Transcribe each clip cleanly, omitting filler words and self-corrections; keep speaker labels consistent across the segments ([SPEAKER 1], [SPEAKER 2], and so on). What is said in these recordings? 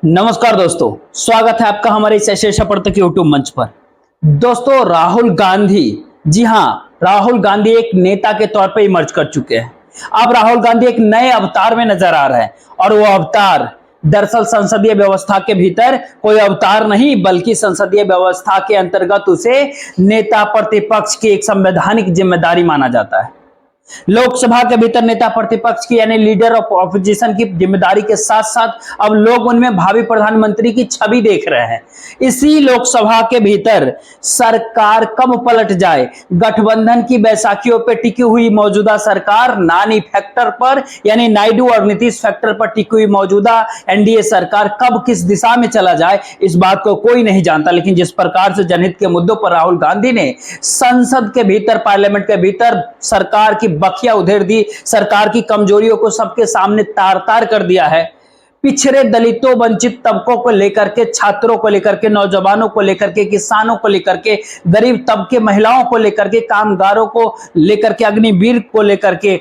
[SPEAKER 1] नमस्कार दोस्तों, स्वागत है आपका हमारे इस ऐसे पढ़ते यूट्यूब मंच पर। दोस्तों, राहुल गांधी, जी हां, राहुल गांधी एक नेता के तौर पर इमर्ज कर चुके हैं। अब राहुल गांधी एक नए अवतार में नजर आ रहे हैं और वो अवतार दरअसल संसदीय व्यवस्था के भीतर कोई अवतार नहीं, बल्कि संसदीय व्यवस्था के अंतर्गत उसे नेता प्रतिपक्ष की एक संवैधानिक जिम्मेदारी माना जाता है। लोकसभा के भीतर नेता प्रतिपक्ष की यानी लीडर ऑफ ऑपोजिशन की जिम्मेदारी के साथ साथ अब लोग उनमें भावी प्रधानमंत्री की छवि देख रहे हैं। इसी लोकसभा के भीतर सरकार कब पलट जाए, गठबंधन की बैसाखियों पर टिकी हुई मौजूदा सरकार नानी फैक्टर पर यानी नायडू और नीतीश फैक्टर पर टिकी हुई मौजूदा एनडीए सरकार कब किस दिशा में चला जाए, इस बात को कोई नहीं जानता। लेकिन जिस प्रकार से जनहित के मुद्दों पर राहुल गांधी ने संसद के भीतर, पार्लियामेंट के भीतर सरकार की बखिया उधेड़ दी, सरकार की कमजोरियों को सबके सामने तार तार कर दिया है, पिछड़े दलितों, वंचित तबकों को लेकर के, छात्रों को लेकर के, नौजवानों को लेकर के, किसानों को लेकर के, गरीब तबके, महिलाओं को लेकर के, कामगारों को लेकर के, अग्निवीर को लेकर के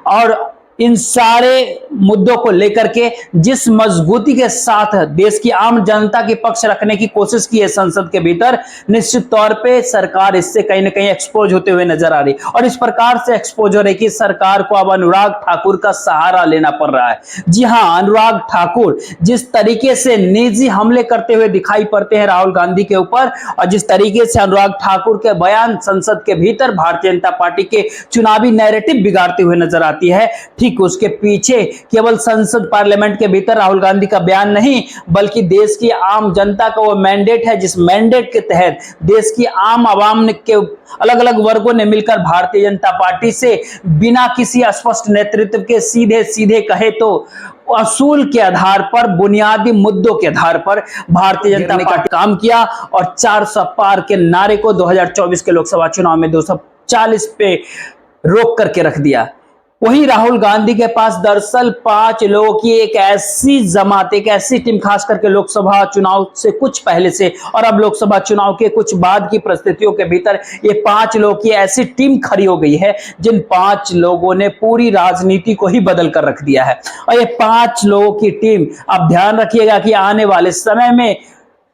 [SPEAKER 1] और इन सारे मुद्दों को लेकर के जिस मजबूती के साथ देश की आम जनता के पक्ष रखने की कोशिश की है संसद के भीतर, निश्चित तौर पे सरकार इससे कहीं ना कहीं एक्सपोज होते हुए नजर आ रही और इस प्रकार से एक्सपोज हो रही कि सरकार को अब अनुराग ठाकुर का सहारा लेना पड़ रहा है। जी हां, अनुराग ठाकुर जिस तरीके से निजी हमले करते हुए दिखाई पड़ते हैं राहुल गांधी के ऊपर और जिस तरीके से अनुराग ठाकुर के बयान संसद के भीतर भारतीय जनता पार्टी के चुनावी नैरेटिव बिगाड़ते हुए नजर आती है, ठीक उसके पीछे केवल संसद पार्लियामेंट के भीतर राहुल गांधी का बयान नहीं, बल्कि देश की आम जनता का वो मैंडेट है जिस मैंडेट के तहत देश की आम आवाम के अलग अलग वर्गों ने मिलकर भारतीय जनता पार्टी से बिना किसी स्पष्ट नेतृत्व के सीधे सीधे कहे तो असूल के आधार पर, बुनियादी मुद्दों के आधार पर भारतीय जनता पार्टी काम किया और 400 पार के नारे को 2024 के लोकसभा चुनाव में 240 पे रोक करके रख दिया। वहीं राहुल गांधी के पास दरअसल 5 लोगों की एक ऐसी जमात, एक ऐसी टीम, खास करके लोकसभा चुनाव से कुछ पहले से और अब लोकसभा चुनाव के कुछ बाद की परिस्थितियों के भीतर ये 5 लोगों की ऐसी टीम खड़ी हो गई है जिन 5 लोगों ने पूरी राजनीति को ही बदल कर रख दिया है। और ये 5 लोगों की टीम, आप ध्यान रखिएगा कि आने वाले समय में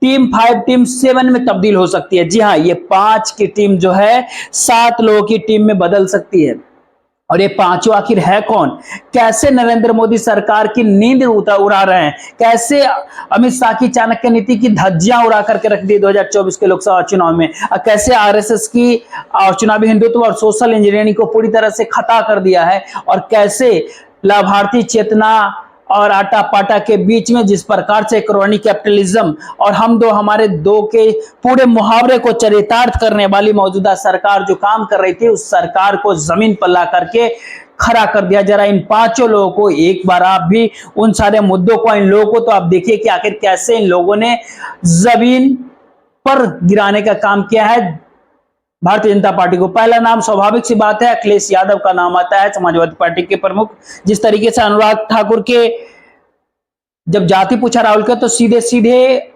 [SPEAKER 1] टीम 5 टीम 7 में तब्दील हो सकती है। जी हाँ, ये 5 की टीम जो है 7 लोगों की टीम में बदल सकती है। और ये 5 आखिर है कौन? कैसे नरेंद्र मोदी सरकार की नींद उड़ा रहे हैं, कैसे अमित शाह की चाणक्य नीति की धज्जियां उड़ा करके रख दी 2024 के लोकसभा चुनाव में, कैसे आरएसएस की चुनावी हिंदुत्व और सोशल इंजीनियरिंग को पूरी तरह से खता कर दिया है और कैसे लाभार्थी चेतना और आटा पाटा के बीच में जिस प्रकार से क्रोनी कैपिटलिज्म और हम दो हमारे दो के पूरे मुहावरे को चरितार्थ करने वाली मौजूदा सरकार जो काम कर रही थी, उस सरकार को जमीन पर ला करके खड़ा कर दिया। जरा इन 5 लोगों को एक बार आप भी उन सारे मुद्दों को, इन लोगों को तो आप देखिए कि आखिर कैसे इन लोगों ने जमीन पर गिराने का काम किया है भारतीय जनता पार्टी को। पहला नाम स्वाभाविक सी बात है अखिलेश यादव का नाम आता है, समाजवादी पार्टी के प्रमुख। जिस तरीके से अनुराग ठाकुर के जब जाति पूछा राहुल का तो सीधे सीधे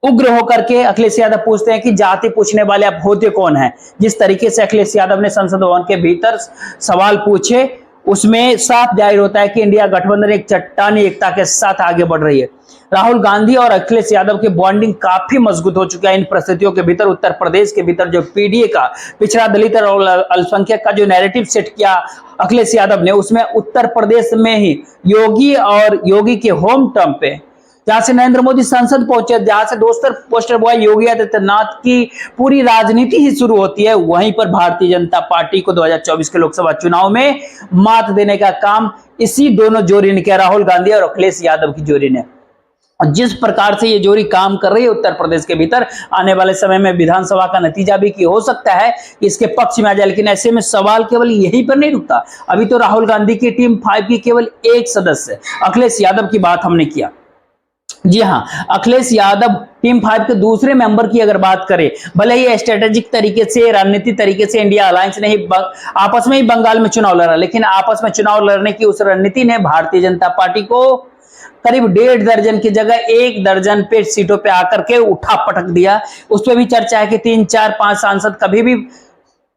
[SPEAKER 1] उग्र होकर के अखिलेश यादव पूछते हैं कि जाति पूछने वाले आप होते कौन हैं। जिस तरीके से अखिलेश यादव ने संसद भवन के भीतर सवाल पूछे, उसमें साफ जाहिर होता है कि इंडिया गठबंधन एक चट्टानी एकता के साथ आगे बढ़ रही है। राहुल गांधी और अखिलेश यादव की बॉन्डिंग काफी मजबूत हो चुका है इन परिस्थितियों के भीतर। उत्तर प्रदेश के भीतर जो पीडीए का, पिछड़ा दलित और अल्पसंख्यक का जो नैरेटिव सेट किया अखिलेश यादव ने, उसमें उत्तर प्रदेश में ही योगी और योगी के होम टर्म पे, जहां से नरेंद्र मोदी संसद पहुंचे, जहां से पोस्टर बॉय योगी आदित्यनाथ की पूरी राजनीति ही शुरू होती है, वहीं पर भारतीय जनता पार्टी को 2024 के लोकसभा चुनाव में मात देने का काम इसी दोनों जोड़ी ने किया, राहुल गांधी और अखिलेश यादव की जोड़ी ने। और जिस प्रकार से ये जोड़ी काम कर रही है उत्तर प्रदेश के भीतर, आने वाले समय में विधानसभा का नतीजा भी कि हो सकता है कि इसके पक्ष में आ जाए। लेकिन ऐसे में सवाल केवल यहीं पर नहीं रुकता। अभी तो राहुल गांधी की टीम 5 की केवल एक सदस्य अखिलेश यादव की बात हमने किया। जी हां, अखिलेश यादव टीम 5 के दूसरे मेंबर की अगर बात करें, भले ही स्ट्रेटेजिक तरीके से, रणनीतिक तरीके से इंडिया अलायंस ने ही आपस में ही बंगाल में चुनाव लड़ा, लेकिन आपस में चुनाव लड़ने की उस रणनीति ने भारतीय जनता पार्टी को करीब 1.5 दर्जन की जगह 1 दर्जन पे सीटों पे आकर के उठा पटक दिया। उस पर भी चर्चा है कि 3, 4, 5 सांसद कभी भी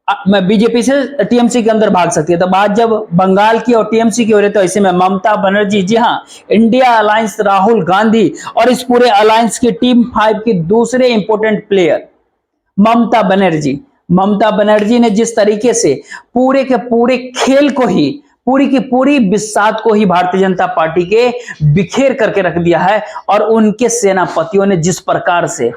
[SPEAKER 1] बीजेपी से टीएमसी के अंदर भाग सकती है। तो बात जब बंगाल की और टीएमसी की हो रही है, तो ऐसे में ममता बनर्जी, जी हाँ, इंडिया अलायंस, राहुल गांधी और इस पूरे अलायंस की टीम 5 की दूसरे इंपॉर्टेंट प्लेयर ममता बनर्जी ने जिस तरीके से पूरे के पूरे खेल को ही, पूरी की पूरी बिसात को ही भारतीय जनता पार्टी के बिखेर करके रख दिया है, और उनके सेनापतियों ने जिस प्रकार से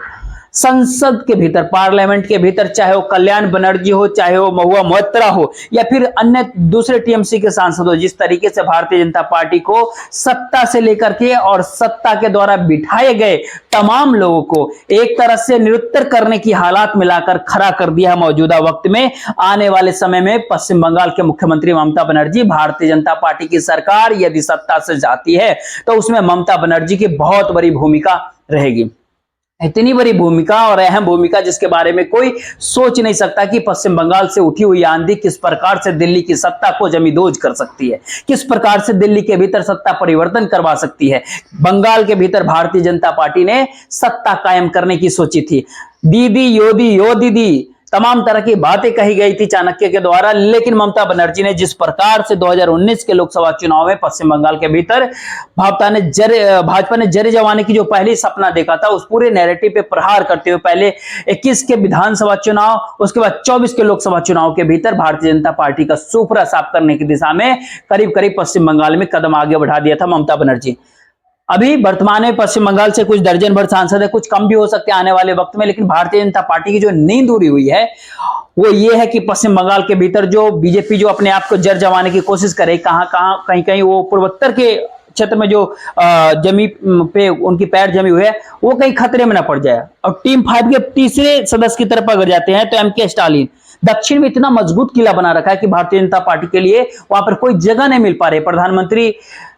[SPEAKER 1] संसद के भीतर, पार्लियामेंट के भीतर, चाहे वो कल्याण बनर्जी हो, चाहे वो महुआ मोइत्रा हो, या फिर अन्य दूसरे टीएमसी के सांसद हो, जिस तरीके से भारतीय जनता पार्टी को सत्ता से लेकर के और सत्ता के द्वारा बिठाए गए तमाम लोगों को एक तरह से निरुत्तर करने की हालात मिलाकर खड़ा कर दिया है मौजूदा वक्त में। आने वाले समय में पश्चिम बंगाल के मुख्यमंत्री ममता बनर्जी, भारतीय जनता पार्टी की सरकार यदि सत्ता से जाती है तो उसमें ममता बनर्जी की बहुत बड़ी भूमिका रहेगी। इतनी बड़ी भूमिका और अहम भूमिका जिसके बारे में कोई सोच नहीं सकता कि पश्चिम बंगाल से उठी हुई आंधी किस प्रकार से दिल्ली की सत्ता को जमींदोज कर सकती है, किस प्रकार से दिल्ली के भीतर सत्ता परिवर्तन करवा सकती है। बंगाल के भीतर भारतीय जनता पार्टी ने सत्ता कायम करने की सोची थी। दीदी योदी यो दीदी, तमाम तरह की बातें कही गई थी चाणक्य के द्वारा, लेकिन ममता बनर्जी ने जिस प्रकार से 2019 के लोकसभा चुनाव में पश्चिम बंगाल के भीतर भाजपा ने जरे जमाने की जो पहली सपना देखा था, उस पूरे नैरेटिव पे प्रहार करते हुए पहले 21 के विधानसभा चुनाव, उसके बाद 24 के लोकसभा चुनाव के भीतर भारतीय जनता पार्टी का सुपड़ा साफ करने की दिशा में करीब करीब पश्चिम बंगाल में कदम आगे बढ़ा दिया था ममता बनर्जी। अभी वर्तमान में पश्चिम बंगाल से कुछ दर्जन भर सांसद है, कुछ कम भी हो सकते हैं आने वाले वक्त में, लेकिन भारतीय जनता पार्टी की जो नींद उड़ी हुई है वो ये है कि पश्चिम बंगाल के भीतर जो बीजेपी जो अपने आप को जड़ जमाने की कोशिश करे, कहीं कहीं वो पूर्वोत्तर के क्षेत्र में जो जमी पे उनकी पैर जमी हुई है वो कहीं खतरे में ना पड़ जाए। और टीम 5 के तीसरे सदस्य की तरफ अगर जाते हैं तो एमके स्टालिन, दक्षिण में इतना मजबूत किला बना रखा है कि भारतीय जनता पार्टी के लिए वहां पर कोई जगह नहीं मिल पा रही। प्रधानमंत्री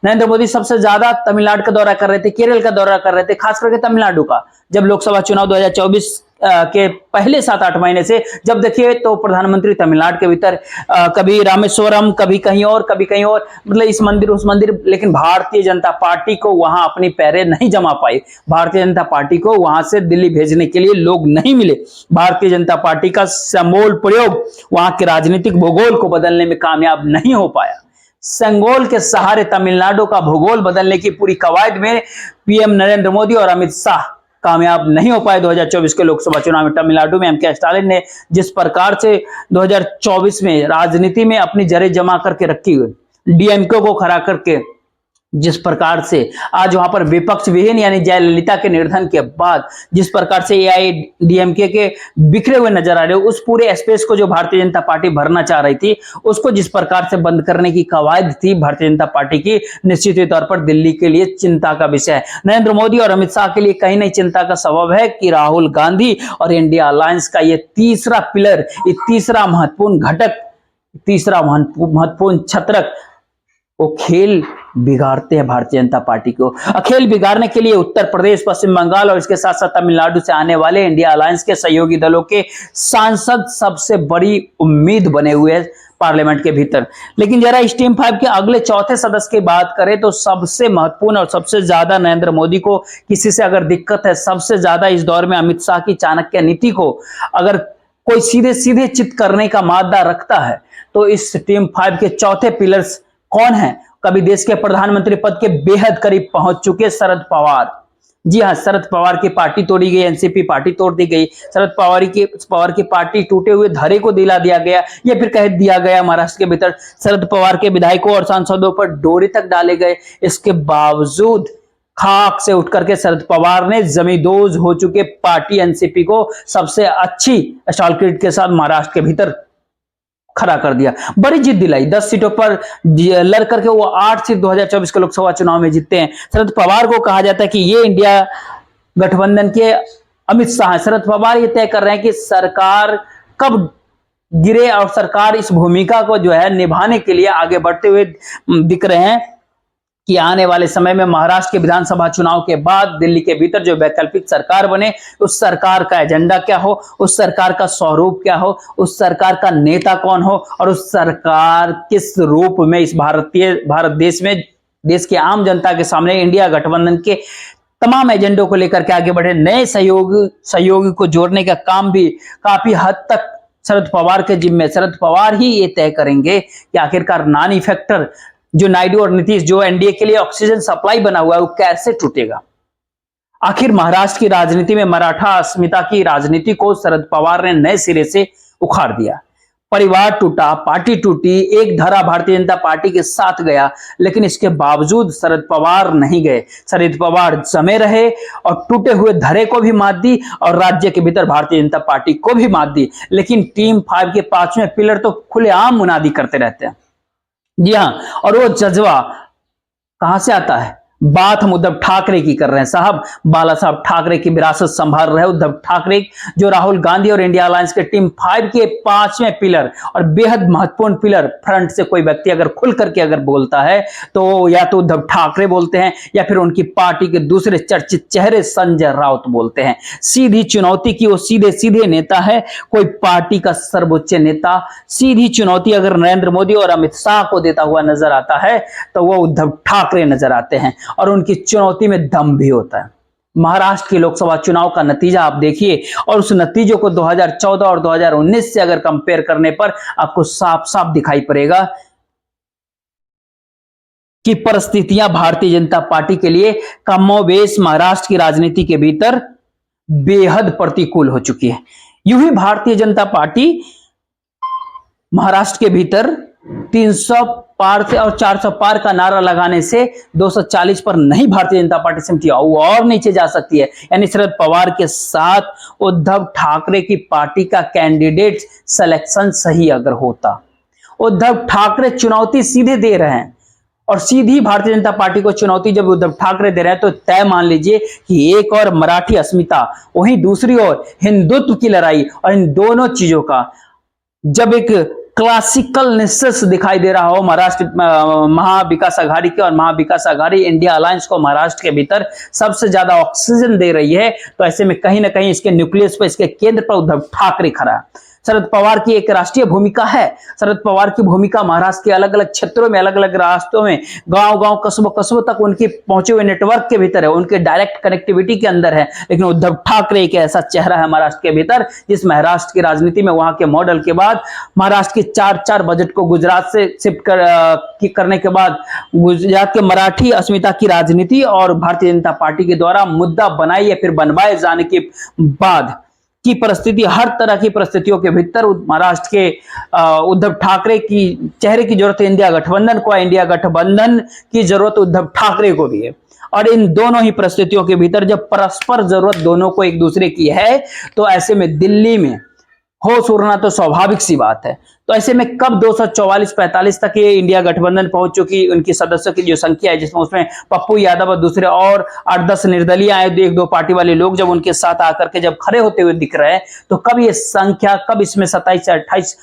[SPEAKER 1] नरेंद्र मोदी सबसे ज्यादा तमिलनाडु का दौरा कर रहे थे, केरल का दौरा कर रहे थे, खास करके तमिलनाडु का। जब लोकसभा चुनाव 2024 के पहले 7-8 महीने से जब देखिए तो प्रधानमंत्री तमिलनाडु के भीतर कभी रामेश्वरम, कभी कहीं और, कभी कहीं और, मतलब इस मंदिर उस मंदिर, लेकिन भारतीय जनता पार्टी को वहां अपनी पैरें नहीं जमा पाई। भारतीय जनता पार्टी को वहां से दिल्ली भेजने के लिए लोग नहीं मिले। भारतीय जनता पार्टी का समूल प्रयोग वहां के राजनीतिक भूगोल को बदलने में कामयाब नहीं हो पाया। संगोल के सहारे तमिलनाडु का भूगोल बदलने की पूरी कवायद में पीएम नरेंद्र मोदी और अमित शाह कामयाब नहीं हो पाए। 2024 के लोकसभा चुनाव में तमिलनाडु में एमके स्टालिन ने जिस प्रकार से 2024 में राजनीति में अपनी जड़ें जमा करके रखी हुई, डीएमके को खड़ा करके जिस प्रकार से आज वहां पर विपक्ष विहीन यानी जयललिता के निर्धन के बाद जिस प्रकार से एआईडीएमके के बिखरे हुए नजर आ रहे हो, उस पूरे स्पेस को जो भारतीय जनता पार्टी भरना चाह रही थी, उसको जिस प्रकार से बंद करने की कवायद थी भारतीय जनता पार्टी की, निश्चित ही तौर पर दिल्ली के लिए चिंता का विषय है। नरेंद्र मोदी और अमित शाह के लिए कहीं नहीं चिंता का सबब है कि राहुल गांधी और इंडिया अलायंस का ये तीसरा पिलर, ये तीसरा महत्वपूर्ण घटक, तीसरा महत्वपूर्ण छत्रक, वो खेल बिगाड़ते हैं भारतीय जनता पार्टी को। खेल बिगाड़ने के लिए उत्तर प्रदेश, पश्चिम बंगाल और इसके साथ साथ तमिलनाडु से आने वाले इंडिया अलायंस के सहयोगी दलों के सांसद सबसे बड़ी उम्मीद बने हुए हैं पार्लियामेंट के भीतर। लेकिन जरा इस टीम 5 के अगले चौथे सदस्य की बात करें तो सबसे महत्वपूर्ण और सबसे ज्यादा नरेंद्र मोदी को किसी से अगर दिक्कत है, सबसे ज्यादा इस दौर में अमित शाह की चाणक्य नीति को अगर कोई सीधे सीधे चित करने का मादा रखता है तो इस टीम 5 के चौथे पिलर्स कौन है? कभी देश के प्रधानमंत्री पद के बेहद करीब पहुंच चुके शरद पवार। जी हां, शरद पवार की पार्टी तोड़ी गई, एनसीपी पार्टी तोड़ दी गई, शरद पवार की पार्टी टूटे हुए धरे को दिला दिया गया, या फिर कह दिया गया महाराष्ट्र के भीतर शरद पवार के विधायकों और सांसदों पर डोरी तक डाले गए। इसके बावजूद खाक से उठ करके शरद पवार ने जमींदोज हो चुके पार्टी एनसीपी को सबसे अच्छी स्टॉलक्रिट के साथ महाराष्ट्र के भीतर खड़ा कर दिया, बड़ी जीत दिलाई। 10 सीटों पर लड़ करके वो 8 सीट 2024 के लोकसभा चुनाव में जीतते हैं। शरद पवार को कहा जाता है कि ये इंडिया गठबंधन के अमित शाह। शरद पवार ये तय कर रहे हैं कि सरकार कब गिरे और सरकार इस भूमिका को जो है निभाने के लिए आगे बढ़ते हुए दिख रहे हैं कि आने वाले समय में महाराष्ट्र के विधानसभा चुनाव के बाद दिल्ली के भीतर जो वैकल्पिक सरकार बने, उस सरकार का एजेंडा क्या हो, उस सरकार का स्वरूप क्या हो, उस सरकार का नेता कौन हो और उस सरकार किस रूप में इस भारत देश में देश के आम जनता के सामने इंडिया गठबंधन के तमाम एजेंडों को लेकर के आगे बढ़े। नए सहयोगी को जोड़ने का काम भी काफी हद तक शरद पवार के जिम्मे, शरद पवार ही ये तय करेंगे कि आखिरकार नानी फैक्टर जो नायडू और नीतीश जो एनडीए के लिए ऑक्सीजन सप्लाई बना हुआ है वो कैसे टूटेगा। आखिर महाराष्ट्र की राजनीति में मराठा अस्मिता की राजनीति को शरद पवार ने नए सिरे से उखाड़ दिया। परिवार टूटा, पार्टी टूटी, एक धारा भारतीय जनता पार्टी के साथ गया, लेकिन इसके बावजूद शरद पवार नहीं गए। शरद पवार जमे रहे और टूटे हुए धरे को भी मात दी और राज्य के भीतर भारतीय जनता पार्टी को भी मात दी। लेकिन टीम 5 के 5वें पिलर तो खुलेआम मुनादी करते रहते हैं। जी हां, और वो जज्बा कहां से आता है? बात हम उद्धव ठाकरे की कर रहे हैं साहब। बाला साहब ठाकरे की विरासत संभाल रहे उद्धव ठाकरे, जो राहुल गांधी और इंडिया अलायंस के टीम 5 के 5वें पिलर और बेहद महत्वपूर्ण पिलर फ्रंट से कोई व्यक्ति अगर खुल करके अगर बोलता है तो या तो उद्धव ठाकरे बोलते हैं या फिर उनकी पार्टी के दूसरे चर्चित चेहरे संजय राउत बोलते हैं। सीधी चुनौती की वो सीधे सीधे नेता है, कोई पार्टी का सर्वोच्च नेता। सीधी चुनौती अगर नरेंद्र मोदी और अमित शाह को देता हुआ नजर आता है तो वो उद्धव ठाकरे नजर आते हैं और उनकी चुनौती में दम भी होता है। महाराष्ट्र के लोकसभा चुनाव का नतीजा आप देखिए और उस नतीजों को 2014 और 2019 से अगर कंपेयर करने पर आपको साफ साफ दिखाई पड़ेगा कि परिस्थितियां भारतीय जनता पार्टी के लिए कमोबेश महाराष्ट्र की राजनीति के भीतर बेहद प्रतिकूल हो चुकी है। यूं ही भारतीय जनता पार्टी महाराष्ट्र के भीतर 300 पार से और 400 पार का नारा लगाने से 240 पर नहीं भारतीय जनता पार्टी सिमटी और नीचे जा सकती है। यानी शरद पवार के साथ उद्धव ठाकरे की पार्टी का कैंडिडेट सिलेक्शन सही अगर होता, उद्धव ठाकरे चुनौती सीधे दे रहे हैं और सीधी भारतीय जनता पार्टी को चुनौती जब उद्धव ठाकरे दे रहे हैं तो तय मान लीजिए कि एक और मराठी अस्मिता, वहीं दूसरी ओर हिंदुत्व की लड़ाई, और इन दोनों चीजों का जब एक क्लासिकल निश्चय दिखाई दे रहा हो महाराष्ट्र महाविकास आघाड़ी के, और महाविकास आघाड़ी इंडिया अलायंस को महाराष्ट्र के भीतर सबसे ज्यादा ऑक्सीजन दे रही है, तो ऐसे में कहीं ना कहीं इसके न्यूक्लियस पर, इसके केंद्र पर उद्धव ठाकरे खड़ा है। शरद पवार की एक राष्ट्रीय भूमिका है। शरद पवार की भूमिका महाराष्ट्र के अलग अलग क्षेत्रों में, अलग अलग रास्तों में, गांव-गांव, कस्बों तक उनकी पहुंचे हुए नेटवर्क के भीतर है, उनके डायरेक्ट कनेक्टिविटी के अंदर है। लेकिन उद्धव ठाकरे एक ऐसा चेहरा है महाराष्ट्र के भीतर जिस महाराष्ट्र की राजनीति में वहां के मॉडल के बाद महाराष्ट्र के 4 बजट को गुजरात से शिफ्ट करने के बाद गुजरात के मराठी अस्मिता की राजनीति और भारतीय जनता पार्टी के द्वारा मुद्दा बनाई या फिर बनवाए जाने के बाद की परिस्थिति, हर तरह की परिस्थितियों के भीतर महाराष्ट्र के उद्धव ठाकरे की चेहरे की जरूरत इंडिया गठबंधन को है, इंडिया गठबंधन की जरूरत उद्धव ठाकरे को भी है। और इन दोनों ही परिस्थितियों के भीतर जब परस्पर जरूरत दोनों को एक दूसरे की है तो ऐसे में दिल्ली में होश उड़ना तो स्वाभाविक सी बात है। तो ऐसे में कब 244-45 तक ये इंडिया गठबंधन पहुंच चुकी, उनकी सदस्यों की जो संख्या है, जिसमें उसमें पप्पू यादव और दूसरे और 8-10 निर्दलीय आए, 1-2 पार्टी वाले लोग जब उनके साथ आकर के जब खड़े होते हुए दिख रहे हैं, तो कब ये संख्या, कब इसमें 27 से 28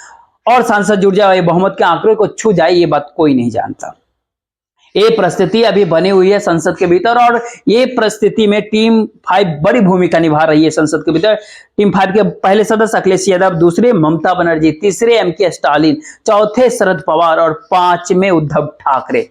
[SPEAKER 1] और सांसद जुड़ जाए, बहुमत के आंकड़े को छू जाए, ये बात कोई नहीं जानता। ये परिस्थिति अभी बनी हुई है संसद के भीतर और ये परिस्थिति में टीम 5 बड़ी भूमिका निभा रही है संसद के भीतर। टीम 5 के पहले सदस्य अखिलेश यादव, दूसरे ममता बनर्जी, तीसरे एमके स्टालिन, चौथे शरद पवार और 5वें उद्धव ठाकरे।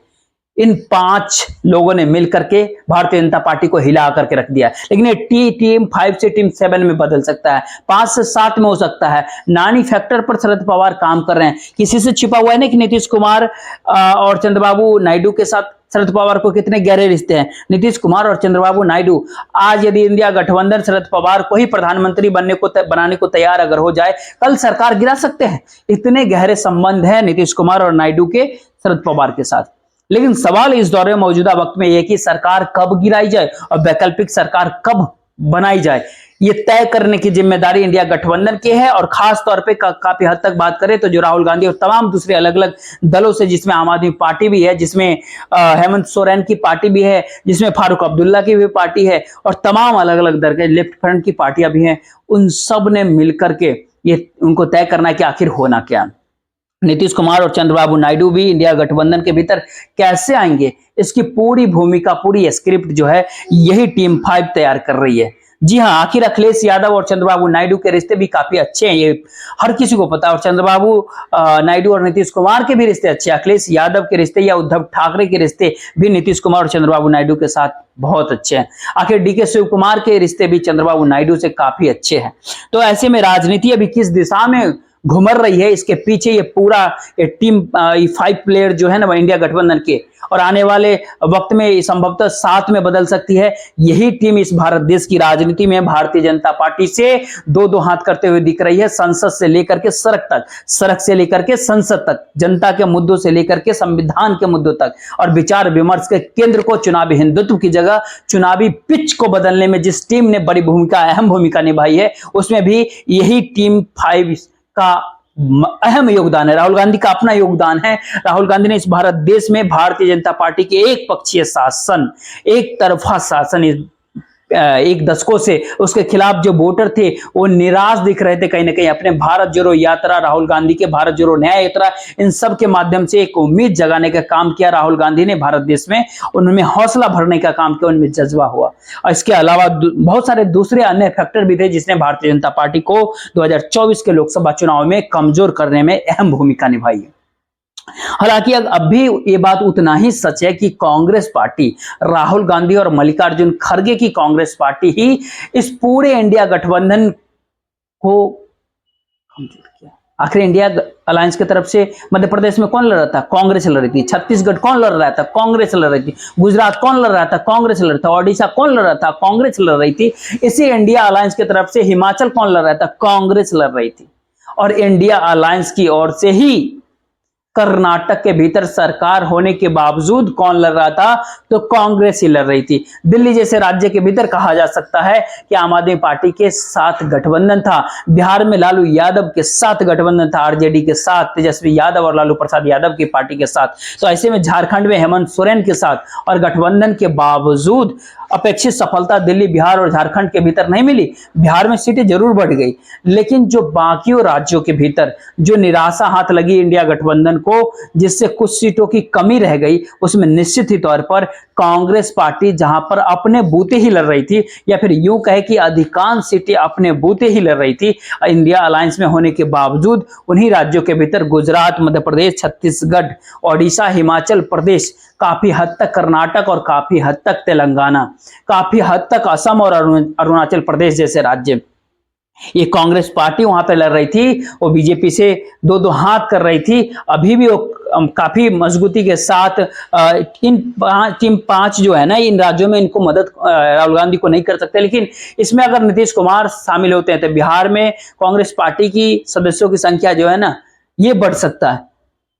[SPEAKER 1] इन 5 लोगों ने मिलकर के भारतीय जनता पार्टी को हिला करके रख दिया। लेकिन ये टीम 5 से टीम 7 में बदल सकता है, 5 से 7 में हो सकता है। नानी फैक्टर पर शरद पवार काम कर रहे हैं। किसी से छिपा हुआ है नहीं कि नीतीश कुमार और चंद्रबाबू नायडू के साथ शरद पवार को कितने गहरे रिश्ते हैं। नीतीश कुमार और चंद्रबाबू नायडू आज यदि इंडिया गठबंधन शरद पवार को ही प्रधानमंत्री बनाने को तैयार अगर हो जाए, कल सरकार गिरा सकते हैं। इतने गहरे संबंध है नीतीश कुमार और नायडू के शरद पवार के साथ। लेकिन सवाल इस दौरे में मौजूदा वक्त में यह कि सरकार कब गिराई जाए और वैकल्पिक सरकार कब बनाई जाए, ये तय करने की जिम्मेदारी इंडिया गठबंधन की है। और खास तौर पे काफी हद तक बात करें तो जो राहुल गांधी और तमाम दूसरे अलग अलग दलों से, जिसमें आम आदमी पार्टी भी है, जिसमें हेमंत सोरेन की पार्टी भी है, जिसमें फारूक अब्दुल्ला की भी पार्टी है और तमाम अलग अलग दल के लेफ्ट फ्रंट की पार्टियां भी हैं, उन सब ने मिलकर के ये उनको तय करना है कि आखिर होना क्या। नीतीश कुमार और चंद्रबाबू नायडू भी इंडिया गठबंधन के भीतर कैसे आएंगे, इसकी पूरी भूमिका, पूरी स्क्रिप्ट जो है यही टीम 5 तैयार कर रही है। जी हां, आखिर अखिलेश यादव और चंद्रबाबू नायडू के रिश्ते भी काफी अच्छे हैं, ये हर किसी को पता है। और चंद्रबाबू नायडू और नीतीश कुमार के भी रिश्ते अच्छे हैं। अखिलेश यादव के रिश्ते या उद्धव ठाकरे के रिश्ते भी नीतीश कुमार और चंद्रबाबू नायडू के साथ बहुत अच्छे हैं। आखिर डीके शिव कुमार के रिश्ते भी चंद्रबाबू नायडू से काफी अच्छे हैं। तो ऐसे में राजनीति अभी किस दिशा में घुमर रही है, इसके पीछे ये पूरा ये टीम 5 प्लेयर जो है ना इंडिया गठबंधन के, और आने वाले वक्त में संभवतः 7 में बदल सकती है। यही टीम इस भारत देश की राजनीति में भारतीय जनता पार्टी से दो हाथ करते हुए दिख रही है। संसद से लेकर के सड़क तक, सड़क से लेकर के संसद तक, जनता के मुद्दों से लेकर के संविधान के मुद्दों तक, और विचार विमर्श के केंद्र को चुनावी हिंदुत्व की जगह चुनावी पिच को बदलने में जिस टीम ने बड़ी भूमिका, अहम भूमिका निभाई है, उसमें भी यही टीम 5 का अहम योगदान है। राहुल गांधी का अपना योगदान है। राहुल गांधी ने इस भारत देश में भारतीय जनता पार्टी के एक पक्षीय शासन, एक तरफा शासन, एक दशकों से उसके खिलाफ जो वोटर थे वो निराश दिख रहे थे कहीं ना कहीं, अपने भारत जोड़ो यात्रा, राहुल गांधी के भारत जोड़ो न्याय यात्रा, इन सब के माध्यम से एक उम्मीद जगाने का काम किया राहुल गांधी ने भारत देश में, उनमें हौसला भरने का काम किया, उनमें जज्बा हुआ। और इसके अलावा बहुत सारे दूसरे अन्य फैक्टर भी थे जिसने भारतीय जनता पार्टी को 2024 के लोकसभा चुनाव में कमजोर करने में अहम भूमिका निभाई है। हालांकि अब भी ये बात उतना ही सच है कि कांग्रेस पार्टी, राहुल गांधी और मल्लिकार्जुन खड़गे की कांग्रेस पार्टी ही इस पूरे इंडिया गठबंधन को कमजोर किया। आखिर इंडिया अलायंस की तरफ से मध्य प्रदेश में कौन लड़ रहा था? कांग्रेस लड़ रही थी। छत्तीसगढ़ कौन लड़ रहा था? कांग्रेस लड़ रही थी। गुजरात कौन लड़ रहा था? कांग्रेस लड़ रहा था। ओडिशा कौन लड़ रहा था? कांग्रेस लड़ रही थी। इसी इंडिया अलायंस की तरफ से हिमाचल कौन लड़ रहा था? कांग्रेस लड़ रही थी। और इंडिया अलायंस की ओर से ही कर्नाटक के भीतर सरकार होने के बावजूद कौन लड़ रहा था? तो कांग्रेस ही लड़ रही थी। दिल्ली जैसे राज्य के भीतर कहा जा सकता है कि आम आदमी पार्टी के साथ गठबंधन था। बिहार में लालू यादव के साथ गठबंधन था, आरजेडी के साथ, तेजस्वी यादव और लालू प्रसाद यादव की पार्टी के साथ। तो ऐसे में झारखंड में हेमंत सोरेन के साथ, और गठबंधन के बावजूद अपेक्षित सफलता दिल्ली, बिहार और झारखंड के भीतर नहीं मिली। बिहार में सीटें जरूर बढ़ गई, लेकिन जो बाकी राज्यों के भीतर जो निराशा हाथ लगी इंडिया गठबंधन को, जिससे कुछ सीटों की कमी रह गई, उसमें निश्चित ही तौर पर कांग्रेस पार्टी जहां पर अपने बूते ही लड़ रही थी, या फिर यूं कहे कि अधिकांश सीटें अपने बूते ही लड़ रही थी इंडिया अलायंस में होने के बावजूद, उन्हीं राज्यों के भीतर गुजरात, मध्य प्रदेश, छत्तीसगढ़, ओडिशा, हिमाचल प्रदेश, काफी हद तक कर्नाटक और काफी हद तक तेलंगाना, काफी हद तक असम और अरुणाचल प्रदेश जैसे राज्य, ये कांग्रेस पार्टी वहां पे लड़ रही थी। वो बीजेपी से दो हाथ कर रही थी। अभी भी वो काफी मजबूती के साथ इन टीम 5 जो है ना, इन राज्यों में इनको मदद राहुल गांधी को नहीं कर सकते। लेकिन इसमें अगर नीतीश कुमार शामिल होते हैं तो बिहार में कांग्रेस पार्टी की सदस्यों की संख्या जो है ना, ये बढ़ सकता है।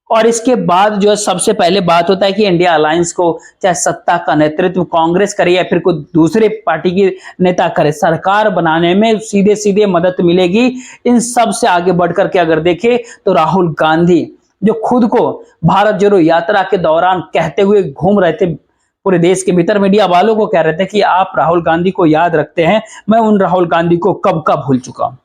[SPEAKER 1] और इसके बाद जो है सबसे पहले बात होता है कि इंडिया अलायंस को चाहे सत्ता का नेतृत्व कांग्रेस करे या फिर कोई दूसरे पार्टी की नेता करे, सरकार बनाने में सीधे सीधे मदद मिलेगी। इन सब से आगे बढ़कर के अगर देखें तो राहुल गांधी जो खुद को भारत जोड़ो यात्रा के दौरान कहते हुए घूम रहे थे पूरे देश के भीतर, मीडिया वालों को कह रहे थे कि आप राहुल गांधी को याद रखते हैं, मैं उन राहुल गांधी को कब का भूल चुका हूं।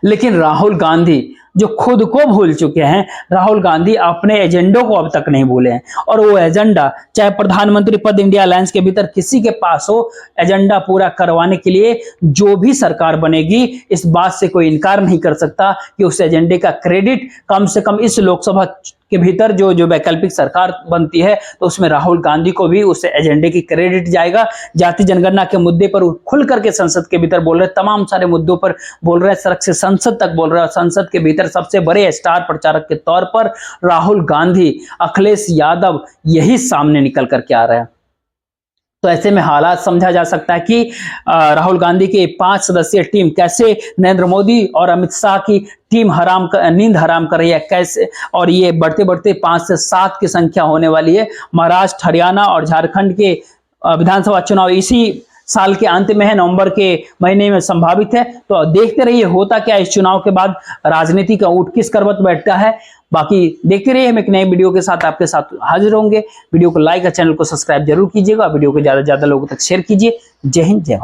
[SPEAKER 1] लेकिन राहुल गांधी जो खुद को भूल चुके हैं, राहुल गांधी अपने एजेंडों को अब तक नहीं भूले हैं। और वो एजेंडा चाहे प्रधानमंत्री पद इंडिया अलायंस के भीतर किसी के पास हो, एजेंडा पूरा करवाने के लिए जो भी सरकार बनेगी, इस बात से कोई इनकार नहीं कर सकता कि उस एजेंडे का क्रेडिट कम से कम इस लोकसभा के भीतर जो वैकल्पिक सरकार बनती है तो उसमें राहुल गांधी को भी उस एजेंडे की क्रेडिट जाएगा। जाति जनगणना के मुद्दे पर खुल करके संसद के भीतर बोल रहे, तमाम सारे मुद्दों पर बोल रहे, सड़क से संसद तक बोल रहे। संसद के भीतर सबसे बड़े स्टार प्रचारक के तौर पर राहुल गांधी, अखिलेश यादव यही सामने निकल करके आ रहे हैं। तो ऐसे में हालात समझा जा सकता है कि राहुल गांधी की 5 सदस्यीय टीम कैसे नरेंद्र मोदी और अमित शाह की टीम नींद हराम कर रही है, कैसे, और ये बढ़ते बढ़ते 5 से 7 की संख्या होने वाली है। महाराष्ट्र, हरियाणा और झारखंड के विधानसभा चुनाव इसी साल के अंत में है, नवंबर के महीने में संभावित है। तो देखते रहिए होता क्या इस चुनाव के बाद, राजनीति का ऊँट किस करवट बैठता है। बाकी देखते रहिए, हम एक नए वीडियो के साथ आपके साथ हाजिर होंगे। वीडियो को लाइक और चैनल को सब्सक्राइब जरूर कीजिएगा, वीडियो को ज्यादा से ज्यादा लोगों तक शेयर कीजिए। जय हिंद, जय भारत।